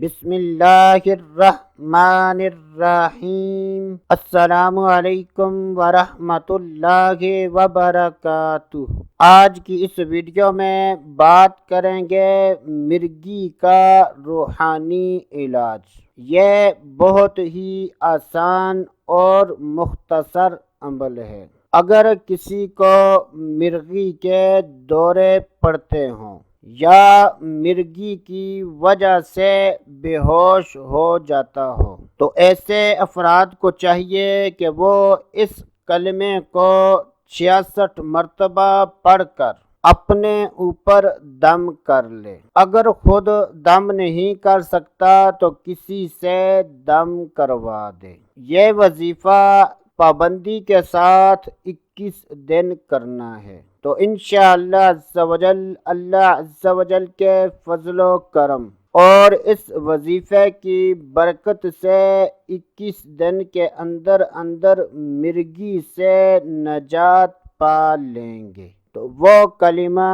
بسم اللہ الرحمن الرحیم۔ السلام علیکم ورحمۃ اللہ وبرکاتہ۔ آج کی اس ویڈیو میں بات کریں گے مرگی کا روحانی علاج۔ یہ بہت ہی آسان اور مختصر عمل ہے۔ اگر کسی کو مرگی کے دورے پڑتے ہوں یا مرگی کی وجہ سے بے ہوش ہو جاتا ہو تو ایسے افراد کو چاہیے کہ وہ اس کلمے کو 66 مرتبہ پڑھ کر اپنے اوپر دم کر لے۔ اگر خود دم نہیں کر سکتا تو کسی سے دم کروا دے۔ یہ وظیفہ پابندی کے ساتھ 21 دن کرنا ہے، تو انشاءاللہ اللہ عز و جل کے فضل و کرم اور اس وظیفے کی برکت سے 21 دن کے اندر مرگی سے نجات پا لیں گے۔ تو وہ کلمہ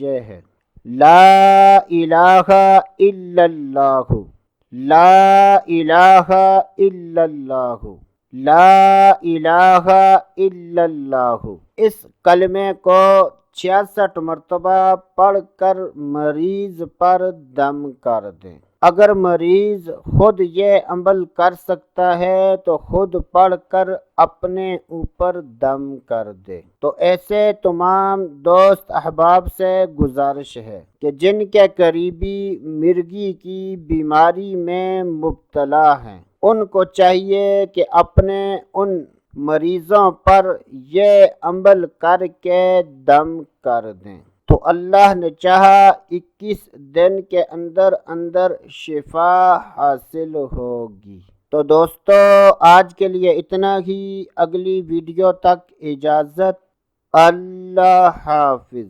یہ ہے: لا الہ الا اللہ، لا الہ الا اللہ، لا الہ الا اللہ۔ اس کلمے کو 66 مرتبہ پڑھ کر مریض پر دم کر دیں۔ اگر مریض خود یہ عمل کر سکتا ہے تو خود پڑھ کر اپنے اوپر دم کر دے۔ تو ایسے تمام دوست احباب سے گزارش ہے کہ جن کے قریبی مرگی کی بیماری میں مبتلا ہیں، ان کو چاہیے کہ اپنے ان مریضوں پر یہ عمل کر کے دم کر دیں، تو اللہ نے چاہا 21 دن کے اندر شفا حاصل ہوگی۔ تو دوستو آج کے لیے اتنا ہی، اگلی ویڈیو تک اجازت، اللہ حافظ۔